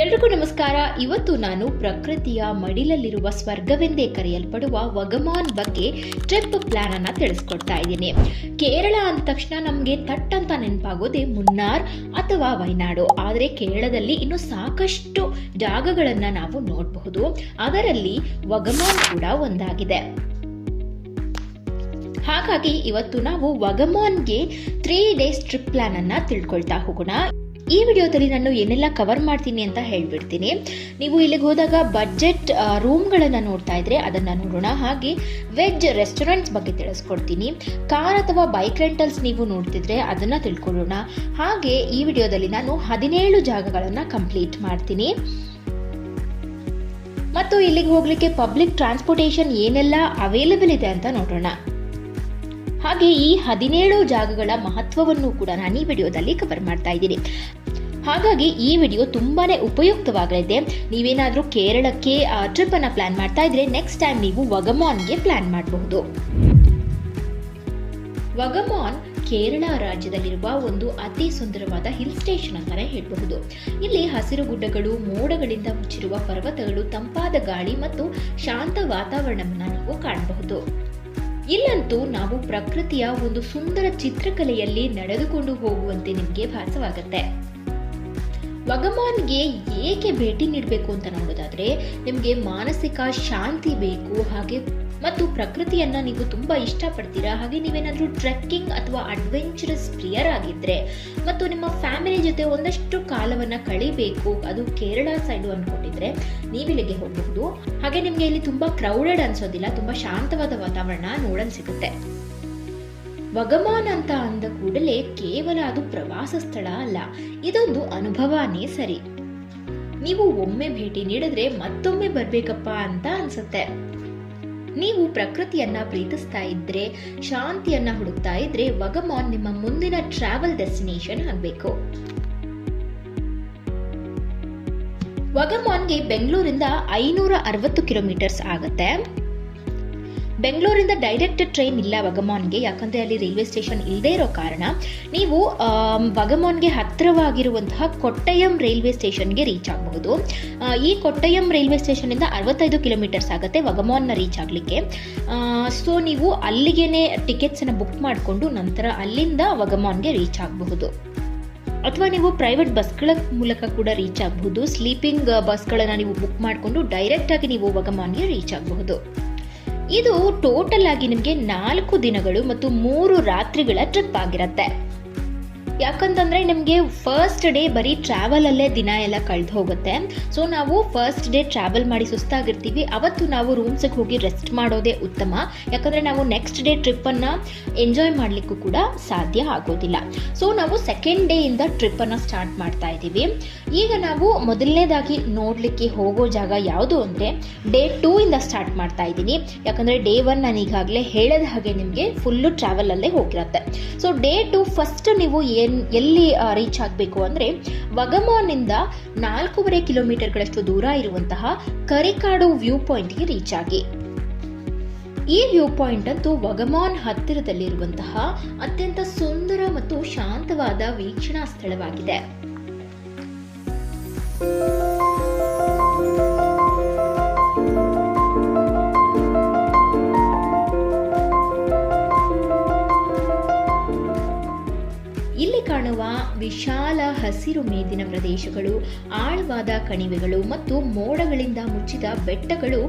ಎಲ್ರಿಗೂ ನಮಸ್ಕಾರ. ಇವತ್ತು ನಾನು ಪ್ರಕೃತಿಯ ಮಡಿಲಲ್ಲಿರುವ ಸ್ವರ್ಗವೆಂದೇ ಕರೆಯಲ್ಪಡುವ ವಗಮಾನ್ ಬಗ್ಗೆ ಟ್ರಿಪ್ ಪ್ಲಾನ್ ಅನ್ನ ತಿಳಿಸ್ಕೊಡ್ತಾ ಇದ್ದೀನಿ. ಕೇರಳ ಅಂದ ತಕ್ಷಣ ನಮಗೆ ತಟ್ ಅಂತ ನೆನಪಾಗೋದೇ ಮುನ್ನಾರ್ ಅಥವಾ ವಯನಾಡು. ಆದರೆ ಕೇರಳದಲ್ಲಿ ಇನ್ನು ಸಾಕಷ್ಟು ಜಾಗಗಳನ್ನ ನಾವು ನೋಡಬಹುದು. ಅದರಲ್ಲಿ ವಗಮಾನ್ ಕೂಡ ಒಂದಾಗಿದೆ. ಹಾಗಾಗಿ ಇವತ್ತು ನಾವು ವಗಮಾನ್ಗೆ 3 days ಟ್ರಿಪ್ ಪ್ಲಾನ್ ಅನ್ನ ತಿಳ್ಕೊಳ್ತಾ ಹೋಗೋಣ. ಈ ವಿಡಿಯೋದಲ್ಲಿ ನಾನು ಏನೆಲ್ಲ ಕವರ್ ಮಾಡ್ತೀನಿ ಅಂತ ಹೇಳ್ಬಿಡ್ತೀನಿ. ನೀವು ಇಲ್ಲಿಗೆ ಹೋದಾಗ ಬಜೆಟ್ ರೂಮ್ಗಳನ್ನು ನೋಡ್ತಾ ಇದ್ರೆ ಅದನ್ನು ನೋಡೋಣ. ಹಾಗೆ ವೆಜ್ ರೆಸ್ಟೋರೆಂಟ್ಸ್ ಬಗ್ಗೆ ತಿಳಿಸ್ಕೊಡ್ತೀನಿ. ಕಾರ್ ಅಥವಾ ಬೈಕ್ ರೆಂಟಲ್ಸ್ ನೀವು ನೋಡ್ತಿದ್ರೆ ಅದನ್ನು ತಿಳ್ಕೊಳ್ಳೋಣ. ಹಾಗೆ ಈ ವಿಡಿಯೋದಲ್ಲಿ ನಾನು 17 ಜಾಗಗಳನ್ನು ಕಂಪ್ಲೀಟ್ ಮಾಡ್ತೀನಿ. ಮತ್ತು ಇಲ್ಲಿಗೆ ಹೋಗ್ಲಿಕ್ಕೆ ಪಬ್ಲಿಕ್ ಟ್ರಾನ್ಸ್ಪೋರ್ಟೇಷನ್ ಏನೆಲ್ಲ ಅವೈಲೇಬಲ್ ಇದೆ ಅಂತ ನೋಡೋಣ. ಹಾಗೆ ಈ 17 ಜಾಗಗಳ ಮಹತ್ವವನ್ನು ಕೂಡ ನಾನು ಈ ವಿಡಿಯೋದಲ್ಲಿ ಕವರ್ ಮಾಡ್ತಾ ಇದ್ದೀನಿ. ಹಾಗಾಗಿ ಈ ವಿಡಿಯೋ ತುಂಬಾನೇ ಉಪಯುಕ್ತವಾಗಲಿದೆ. ನೀವೇನಾದರೂ ಕೇರಳಕ್ಕೆ ಟ್ರಿಪ್ ಅನ್ನ ಪ್ಲಾನ್ ಮಾಡ್ತಾ ಇದ್ರೆ ನೆಕ್ಸ್ಟ್ ಟೈಮ್ ನೀವು ವಗಮಾನ್ಗೆ ಪ್ಲಾನ್ ಮಾಡಬಹುದು. ವಗಮಾನ್ ಕೇರಳ ರಾಜ್ಯದಲ್ಲಿರುವ ಒಂದು ಅತಿ ಸುಂದರವಾದ ಹಿಲ್ ಸ್ಟೇಷನ್ ಅಂತಾನೆ ಹೇಳಬಹುದು. ಇಲ್ಲಿ ಹಸಿರು ಗುಡ್ಡಗಳು, ಮೋಡಗಳಿಂದ ಮುಚ್ಚಿರುವ ಪರ್ವತಗಳು, ತಂಪಾದ ಗಾಳಿ ಮತ್ತು ಶಾಂತ ವಾತಾವರಣವನ್ನು ನೀವು ಕಾಣಬಹುದು. ಇಲ್ಲಂತೂ ನಾವು ಪ್ರಕೃತಿಯ ಒಂದು ಸುಂದರ ಚಿತ್ರಕಲೆಯಲ್ಲಿ ನಡೆದುಕೊಂಡು ಹೋಗುವಂತೆ ನಿಮಗೆ ಭಾಸವಾಗುತ್ತೆ. ವಗಮಾನ್ಗೆ ಏಕೆ ಭೇಟಿ ನೀಡಬೇಕು ಅಂತ ನೋಡೋದಾದ್ರೆ, ನಿಮಗೆ ಮಾನಸಿಕ ಶಾಂತಿ ಬೇಕು, ಹಾಗೆ ಮತ್ತು ಪ್ರಕೃತಿಯನ್ನ ನೀವು ತುಂಬಾ ಇಷ್ಟಪಡ್ತೀರಾ, ಹಾಗೆ ನೀವೇನಾದ್ರೂ ಟ್ರೆಕ್ಕಿಂಗ್ ಅಥವಾ ಅಡ್ವೆಂಚರಸ್ ಪ್ರಿಯರ್ ಆಗಿದ್ರೆ ಮತ್ತು ನಿಮ್ಮ ಫ್ಯಾಮಿಲಿ ಜೊತೆ ಒಂದಷ್ಟು ಕಾಲವನ್ನ ಕಳಿಬೇಕು, ಅದು ಕೇರಳ ಸೈಡು ಅನ್ಕೊಂಡಿದ್ರೆ ನೀವಿಲ್ಲಿಗೆ ಹೋಗಬಹುದು. ಹಾಗೆ ನಿಮ್ಗೆ ಇಲ್ಲಿ ತುಂಬಾ ಕ್ರೌಡೆಡ್ ಅನ್ಸೋದಿಲ್ಲ, ತುಂಬಾ ಶಾಂತವಾದ ವಾತಾವರಣ ನೋಡಲು ಸಿಗುತ್ತೆ. ವಗಮಾನ್ ಅಂತ ಅಂದ ಕೂಡಲೇ ಕೇವಲ ಅದು ಪ್ರವಾಸ ಸ್ಥಳ ಅಲ್ಲ, ಇದೊಂದು ಅನುಭವನೇ ಸರಿ. ನೀವು ಒಮ್ಮೆ ಭೇಟಿ ನೀಡಿದ್ರೆ ಮತ್ತೊಮ್ಮೆ ಬರ್ಬೇಕಪ್ಪ ಅಂತ ಅನ್ಸುತ್ತೆ. ನೀವು ಪ್ರಕೃತಿಯನ್ನ ಪ್ರೀತಿಸ್ತಾ ಇದ್ರೆ, ಶಾಂತಿಯನ್ನ ಹುಡುಕ್ತಾ ಇದ್ರೆ ವಗಮಾನ್ ನಿಮ್ಮ ಮುಂದಿನ ಟ್ರಾವೆಲ್ ಡೆಸ್ಟಿನೇಷನ್ ಆಗಬೇಕು. ವಗಮಾನ್ಗೆ ಬೆಂಗಳೂರಿಂದ 560 ಕಿಲೋಮೀಟರ್ಸ್ ಆಗುತ್ತೆ. ಬೆಂಗಳೂರಿಂದ ಡೈರೆಕ್ಟ್ ಟ್ರೈನ್ ಇಲ್ಲ ವಗಮಾನ್ಗೆ, ಯಾಕಂದ್ರೆ ಅಲ್ಲಿ ರೈಲ್ವೆ ಸ್ಟೇಷನ್ ಇಲ್ಲದೆ ಇರೋ ಕಾರಣ ನೀವು ವಗಮಾನ್ಗೆ ಹತ್ತಿರವಾಗಿರುವಂತಹ ಕೊಟ್ಟಯಂ ರೈಲ್ವೆ ಸ್ಟೇಷನ್ಗೆ ರೀಚ್ ಆಗಬಹುದು. ಈ ಕೊಟ್ಟಯಂ ರೈಲ್ವೆ ಸ್ಟೇಷನ್ ಇಂದ 65 ಕಿಲೋಮೀಟರ್ಸ್ ಆಗುತ್ತೆ ವಗಮಾನ್ನ ರೀಚ್ ಆಗಲಿಕ್ಕೆ. ಸೊ ನೀವು ಅಲ್ಲಿಗೇನೆ ಟಿಕೆಟ್ಸ್ ಅನ್ನ ಬುಕ್ ಮಾಡಿಕೊಂಡು ನಂತರ ಅಲ್ಲಿಂದ ವಗಮಾನ್ಗೆ ರೀಚ್ ಆಗಬಹುದು. ಅಥವಾ ನೀವು ಪ್ರೈವೇಟ್ ಬಸ್ಗಳ ಮೂಲಕ ಕೂಡ ರೀಚ್ ಆಗಬಹುದು. ಸ್ಲೀಪಿಂಗ್ ಬಸ್ಗಳನ್ನ ನೀವು ಬುಕ್ ಮಾಡಿಕೊಂಡು ಡೈರೆಕ್ಟ್ ಆಗಿ ನೀವು ವಗಮಾನ್ಗೆ ರೀಚ್ ಆಗಬಹುದು. ಇದು ಟೋಟಲ್ ಆಗಿ ನಿಮಗೆ 4 ದಿನಗಳು ಮತ್ತು 3 ರಾತ್ರಿಗಳ ಟ್ರಿಪ್ ಆಗಿರುತ್ತೆ. ಯಾಕಂತಂದ್ರೆ ನಿಮಗೆ ಫಸ್ಟ್ ಡೇ ಬರೀ ಟ್ರಾವೆಲ್ ಅಲ್ಲೇ ದಿನ ಎಲ್ಲ ಕಳೆದು ಹೋಗುತ್ತೆ. ಸೊ ನಾವು ಫಸ್ಟ್ ಡೇ ಟ್ರಾವೆಲ್ ಮಾಡಿ ಸುಸ್ತಾಗಿರ್ತೀವಿ, ಅವತ್ತು ನಾವು ರೂಮ್ಸ್ಗೆ ಹೋಗಿ ರೆಸ್ಟ್ ಮಾಡೋದೇ ಉತ್ತಮ. ಯಾಕಂದ್ರೆ ನಾವು ನೆಕ್ಸ್ಟ್ ಡೇ ಟ್ರಿಪ್ ಅನ್ನ ಎಂಜಾಯ್ ಮಾಡ್ಲಿಕ್ಕೂ ಕೂಡ ಸಾಧ್ಯ ಆಗೋದಿಲ್ಲ. ಸೊ ನಾವು ಸೆಕೆಂಡ್ ಡೇ ಇಂದ ಟ್ರಿಪ್ ಅನ್ನ ಸ್ಟಾರ್ಟ್ ಮಾಡ್ತಾ ಇದ್ದೀವಿ. ಈಗ ನಾವು ಮೊದಲನೇದಾಗಿ ನೋಡ್ಲಿಕ್ಕೆ ಹೋಗೋ ಜಾಗ ಯಾವುದು ಅಂದ್ರೆ ಡೇ 2 ಇಂದ ಸ್ಟಾರ್ಟ್ ಮಾಡ್ತಾ ಇದ್ದೀನಿ. ಯಾಕಂದ್ರೆ ಡೇ 1 ನಾನು ಈಗಾಗಲೇ ಹೇಳಿದ ಹಾಗೆ ನಿಮಗೆ ಫುಲ್ಲು ಟ್ರಾವೆಲ್ ಅಲ್ಲೇ ಹೋಗಿರುತ್ತೆ. ಸೊ ಡೇ 2 ಫಸ್ಟ್ ನೀವು ಎಲ್ಲಿ ರೀಚ್ ಆಗಬೇಕು ಅಂದ್ರೆ ವಗಮಾನ್ ಇಂದ 4.5 ಕಿಲೋಮೀಟರ್ಗಳಷ್ಟು ದೂರ ಇರುವಂತಹ ಕರಿಕಾಡು ವ್ಯೂ ಪಾಯಿಂಟ್ಗೆ ರೀಚ್ ಆಗಿ. ಈ ವ್ಯೂ ಪಾಯಿಂಟ್ ಅಂತೂ ವಗಮಾನ್ ಹತ್ತಿರದಲ್ಲಿರುವಂತಹ ಅತ್ಯಂತ ಸುಂದರ ಮತ್ತು ಶಾಂತವಾದ ವೀಕ್ಷಣಾ ಸ್ಥಳವಾಗಿದೆ. ಇಲ್ಲಿ ಕಾಣುವ ವಿಶಾಲ ಹಸಿರು ಮೇದಿನ ಪ್ರದೇಶಗಳು, ಆಳವಾದ ಕಣಿವೆಗಳು ಮತ್ತು ಮೋಡಗಳಿಂದ ಮುಚ್ಚಿದ ಬೆಟ್ಟಗಳು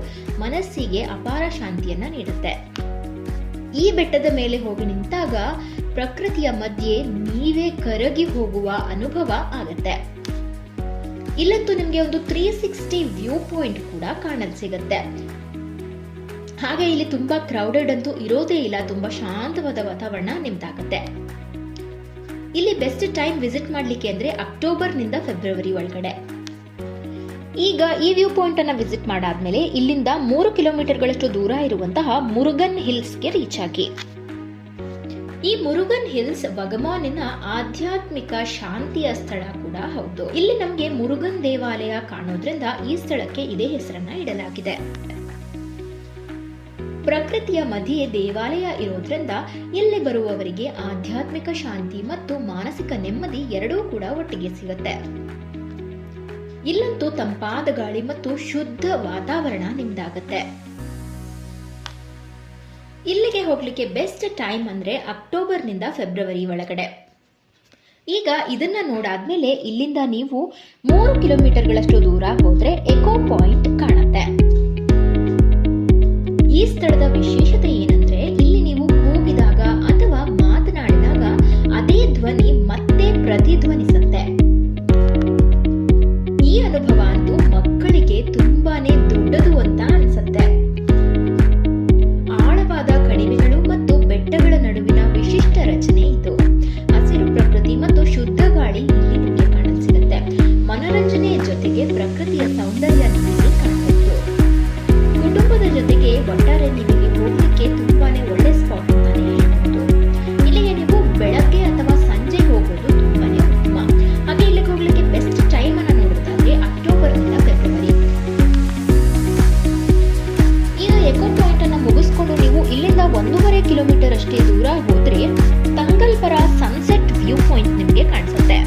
ಮನಸ್ಸಿಗೆ ಅಪಾರ ಶಾಂತಿಯನ್ನ ನೀಡುತ್ತೆ. ಈ ಬೆಟ್ಟದ ಮೇಲೆ ಹೋಗಿ ನಿಂತಾಗ ಪ್ರಕೃತಿಯ ಮಧ್ಯೆ ನೀವೇ ಕರಗಿ ಹೋಗುವ ಅನುಭವ ಆಗುತ್ತೆ. ಇಲ್ಲಂತೂ ನಿಮ್ಗೆ ಒಂದು 360 ವ್ಯೂ ಪಾಯಿಂಟ್ ಕೂಡ ಕಾಣಲು ಸಿಗುತ್ತೆ. ಹಾಗೆ ಇಲ್ಲಿ ತುಂಬಾ ಕ್ರೌಡೆಡ್ ಅಂತೂ ಇರೋದೇ ಇಲ್ಲ, ತುಂಬಾ ಶಾಂತವಾದ ವಾತಾವರಣ ನಿಮ್ದಾಗುತ್ತೆ. ಇಲ್ಲಿ ಬೆಸ್ಟ್ ಟೈಮ್ ವಿಸಿಟ್ ಮಾಡ್ಲಿಕ್ಕೆ ಅಂದ್ರೆ ಅಕ್ಟೋಬರ್ನಿಂದ ಫೆಬ್ರವರಿ ಒಳಗಡೆ. ಈಗ ಈ ವ್ಯೂ ಪಾಯಿಂಟ್ ಅನ್ನ ವಿಸಿಟ್ ಮಾಡಾದ್ಮೇಲೆ ಇಲ್ಲಿಂದ 3 ಕಿಲೋಮೀಟರ್ಗಳಷ್ಟು ದೂರ ಇರುವಂತಹ ಮುರುಗನ್ ಹಿಲ್ಸ್ಗೆ ರೀಚ್ ಆಗಿ. ಈ ಮುರುಗನ್ ಹಿಲ್ಸ್ ವಗಮಾನಿನ ಆಧ್ಯಾತ್ಮಿಕ ಶಾಂತಿಯ ಸ್ಥಳ ಕೂಡ ಹೌದು. ಇಲ್ಲಿ ನಮ್ಗೆ ಮುರುಗನ್ ದೇವಾಲಯ ಕಾಣೋದ್ರಿಂದ ಈ ಸ್ಥಳಕ್ಕೆ ಇದೇ ಹೆಸರನ್ನ ಇಡಲಾಗಿದೆ. ಪ್ರಕೃತಿಯ ಮಧ್ಯೆ ದೇವಾಲಯ ಇರೋದ್ರಿಂದ ಇಲ್ಲಿ ಬರುವವರಿಗೆ ಆಧ್ಯಾತ್ಮಿಕ ಶಾಂತಿ ಮತ್ತು ಮಾನಸಿಕ ನೆಮ್ಮದಿ ಎರಡೂ ಕೂಡ ಒಟ್ಟಿಗೆ ಸಿಗುತ್ತೆ. ಇಲ್ಲಂತೂ ತಂಪಾದ ಗಾಳಿ ಮತ್ತು ಶುದ್ಧ ವಾತಾವರಣ ನಿಮ್ದಾಗತ್ತೆ. ಇಲ್ಲಿಗೆ ಹೋಗ್ಲಿಕ್ಕೆ ಬೆಸ್ಟ್ ಟೈಮ್ ಅಂದ್ರೆ ಅಕ್ಟೋಬರ್ನಿಂದ ಫೆಬ್ರವರಿ ಒಳಗಡೆ. ಈಗ ಇದನ್ನ ನೋಡಾದ್ಮೇಲೆ ಇಲ್ಲಿಂದ ನೀವು 3 ಕಿಲೋಮೀಟರ್ಗಳಷ್ಟು ದೂರ ಹೋದ್ರೆ ಎಕೋ ಪಾಯಿಂಟ್ ಕಾಣತ್ತೆ. ಈ ಸ್ಥಳದ ವಿಶೇಷತೆ ಏನಂದ್ರೆ ಇಲ್ಲಿ ನೀವು ಕೂಗಿದಾಗ ಅಥವಾ ಮಾತನಾಡಿದಾಗ ಅದೇ ಧ್ವನಿ ಮತ್ತೆ ಪ್ರತಿಧ್ವನಿಸುತ್ತೆ. ಈ ಅನುಭವ ಅಂತೂ ಮಕ್ಕಳಿಗೆ ತುಂಬಾನೇ ದೊಡ್ಡದು ಅಂತ ಅನ್ಸುತ್ತೆ. ಆಳವಾದ ಕಣಿವೆಗಳು ಮತ್ತು ಬೆಟ್ಟಗಳ ನಡುವಿನ ವಿಶಿಷ್ಟ ರಚನೆ ಇದು. ಹಸಿರು ಪ್ರಕೃತಿ ಮತ್ತು ಶುದ್ಧ ಗಾಳಿ ಇಲ್ಲಿ ನಿಮಗೆ ಕಾಣಸಿಗುತ್ತೆ. ಮನರಂಜನೆಯ ಜೊತೆಗೆ ಪ್ರಕೃತಿಯ ಸೌಂದರ್ಯ ನಿಮಗೆ ಕಾಣಬಹುದು. ಕುಟುಂಬದ ಜೊತೆಗೆ ಒಟ್ಟಾರೆ ನಿಮಗೆ ಹೋಗ್ಲಿಕ್ಕೆ ತುಂಬಾನೇ ಒಳ್ಳೆ ಸ್ಪಾಟ್ ಅಂತಾನೆ ಹೇಳ್ಬಹುದು. ಇಲ್ಲಿಗೆ ನೀವು ಬೆಳಗ್ಗೆ ಅಥವಾ ಸಂಜೆ ಹೋಗೋದು ತುಂಬಾನೇ ಉತ್ತಮ. ಹಾಗೆ ಇಲ್ಲಿಗೆ ಹೋಗ್ಲಿಕ್ಕೆ ಬೆಸ್ಟ್ ಟೈಮ್ ಅನ್ನ ನೋಡೋದಾದ್ರೆ ಅಕ್ಟೋಬರ್ನಿಂದ ಫೆಬ್ರವರಿ. ಈಗ ಎಕೋ ಪಾಯಿಂಟ್ ಅನ್ನ ಮುಗಿಸ್ಕೊಂಡು ನೀವು ಇಲ್ಲಿಂದ 1.5 ಕಿಲೋಮೀಟರ್ ಅಷ್ಟೇ ದೂರ ಹೋದ್ರೆ ತಂಗಲ್ಪರ ಸನ್ಸೆಟ್ ವ್ಯೂ ಪಾಯಿಂಟ್ ನಿಮಗೆ ಕಾಣಿಸುತ್ತೆ.